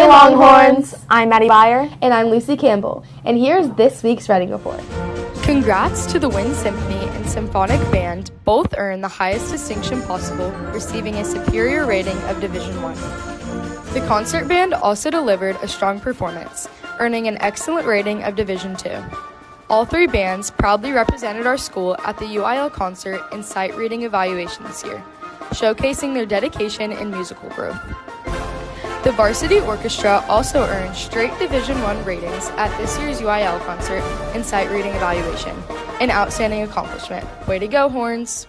Longhorns! I'm Maddie Byer. And I'm Lucy Campbell. And here's this week's Writing Report. Congrats to the Wind Symphony and Symphonic Band. Both earned the highest distinction possible, receiving a superior rating of Division 1. The concert band also delivered a strong performance, earning an excellent rating of Division 2. All three bands proudly represented our school at the UIL concert and sight reading evaluation this year, showcasing their dedication and musical growth. The Varsity Orchestra also earned straight Division I ratings at this year's UIL concert and sight reading evaluation, an outstanding accomplishment. Way to go, Horns!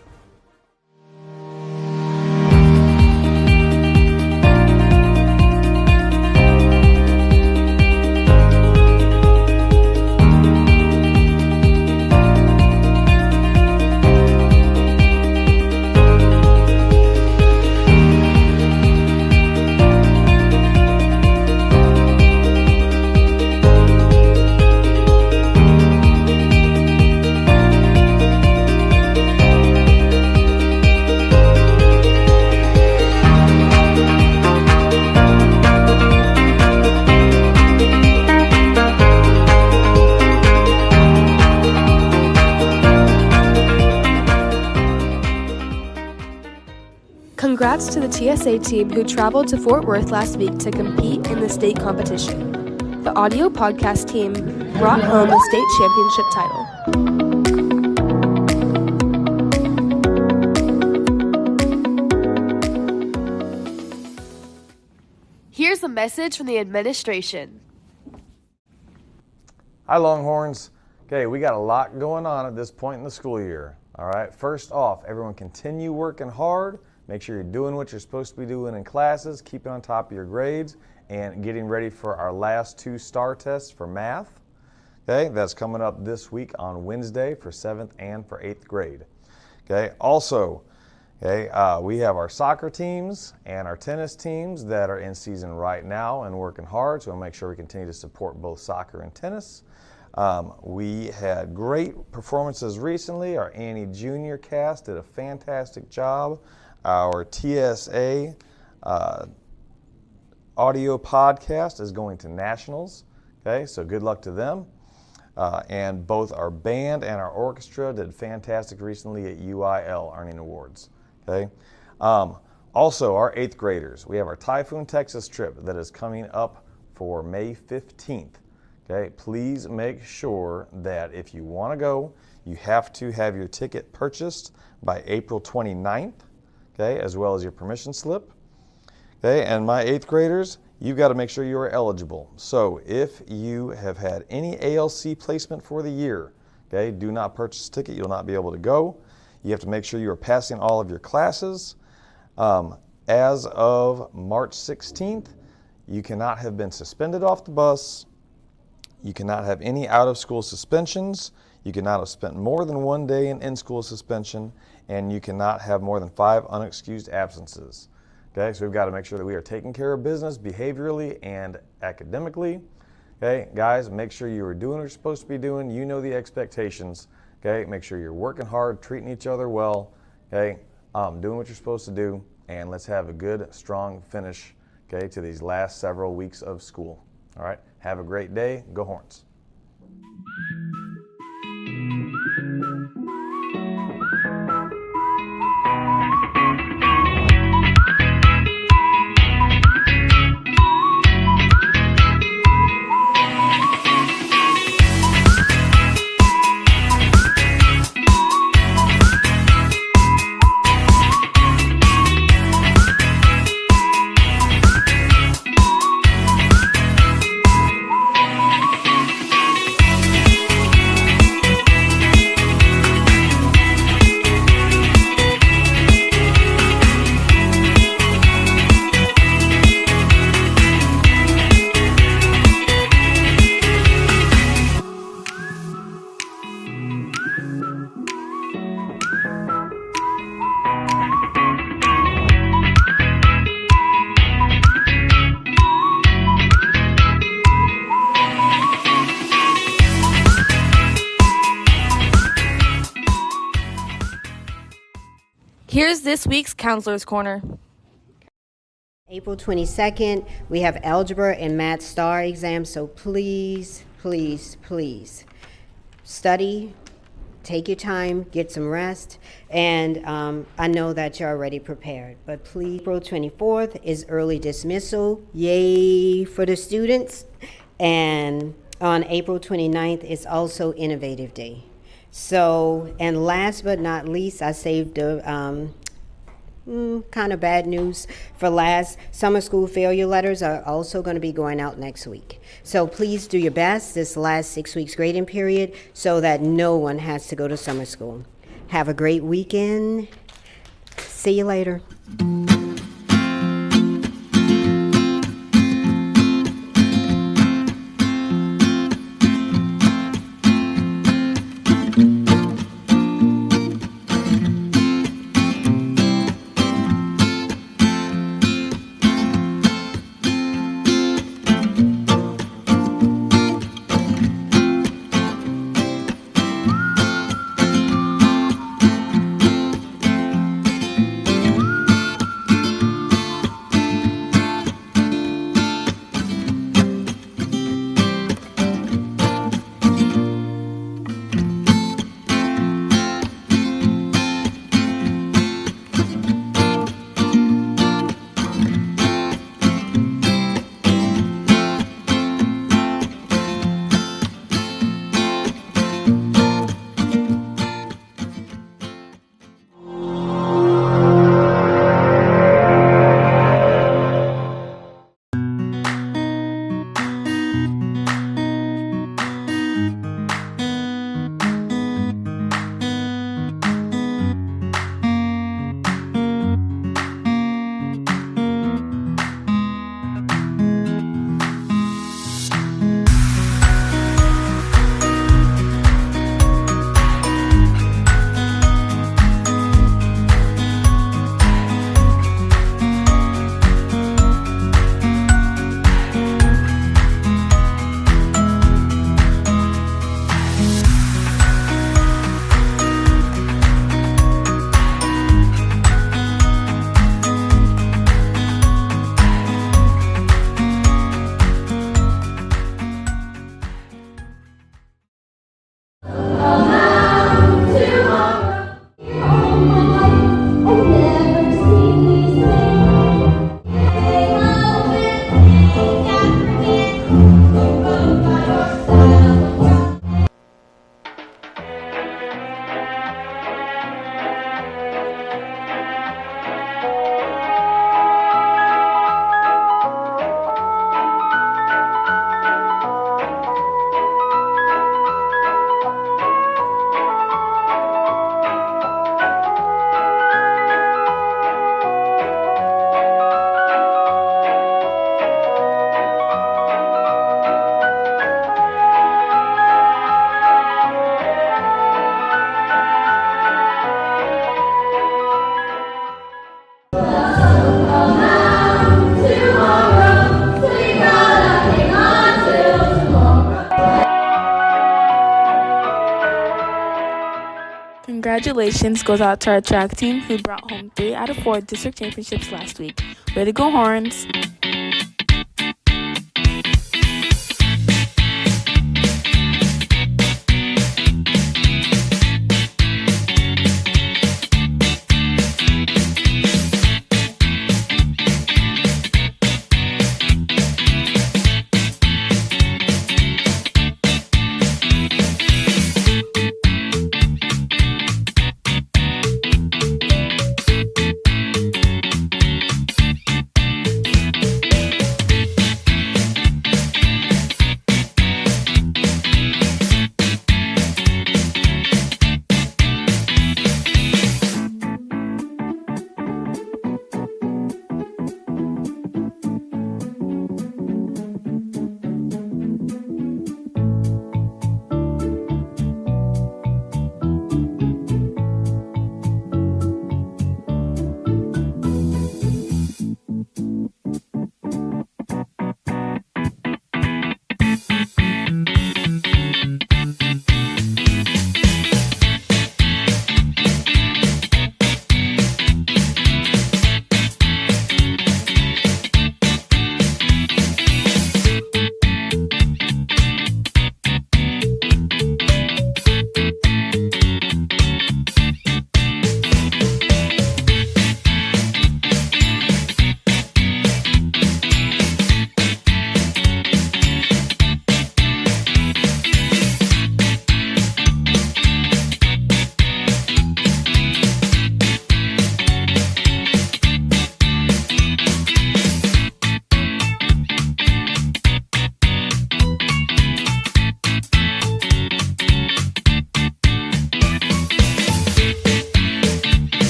Congrats to the TSA team who traveled to Fort Worth last week to compete in the state competition. The audio podcast team brought home the state championship title. Here's a message from the administration. Hi, Longhorns. Okay, we got a lot going on at this point in the school year. All right, first off, everyone continue working hard. Make sure you're doing what you're supposed to be doing in classes, keeping on top of your grades, and getting ready for our last 2 STAR tests for math. Okay, that's coming up this week on Wednesday for 7th and for 8th grade. Okay, also, we have our soccer teams and our tennis teams that are in season right now and working hard, so we'll make sure we continue to support both soccer and tennis. We had great performances recently. Our Annie Junior cast did a fantastic job. Our TSA audio podcast is going to nationals, okay, so good luck to them. And both our band and our orchestra did fantastic recently at UIL, earning awards, okay. Also, our 8th graders, we have our Typhoon, Texas trip that is coming up for May 15th, okay. Please make sure that if you want to go, you have to have your ticket purchased by April 29th. Okay, as well as your permission slip. Okay, and my 8th graders, you've got to make sure you are eligible. So if you have had any ALC placement for the year, okay, do not purchase a ticket. You'll not be able to go. You have to make sure you are passing all of your classes. As of March 16th, you cannot have been suspended off the bus. You cannot have any out-of-school suspensions. You cannot have spent more than 1 day in in-school suspension, and you cannot have more than 5 unexcused absences. Okay, so we've got to make sure that we are taking care of business behaviorally and academically. Okay, guys, make sure you are doing what you're supposed to be doing. You know the expectations. Okay, make sure you're working hard, treating each other well. Okay, doing what you're supposed to do, and let's have a good, strong finish, okay, to these last several weeks of school. All right, have a great day. Go Horns. Here's this week's Counselor's Corner. April 22nd, we have algebra and math STAR exams, so please, please, please study, take your time, get some rest, and I know that you're already prepared, but please. April 24th is early dismissal, yay for the students, and on April 29th is also Innovative Day. So, and last but not least, I saved the kind of bad news for last. Summer school failure letters are also going to be going out next week. So please do your best this last 6 weeks grading period so that no one has to go to summer school. Have a great weekend. See you later. Congratulations goes out to our track team who brought home 3 out of 4 district championships last week. Way to go, Horns!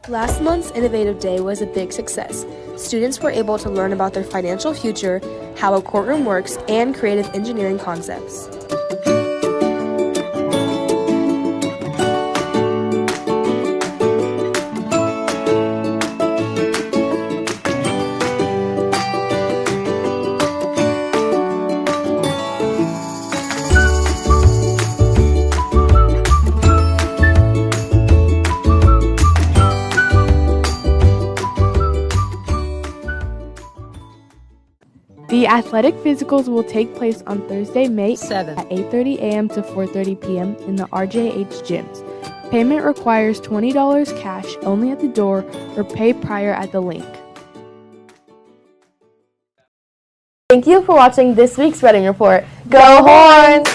Last month's Innovative Day was a big success. Students were able to learn about their financial future, how a courtroom works, and creative engineering concepts. The athletic physicals will take place on Thursday, May 7th at 8:30 a.m. to 4:30 p.m. in the RJH gyms. Payment requires $20 cash only at the door or pay prior at the link. Thank you for watching this week's Reading Report. Go Horns!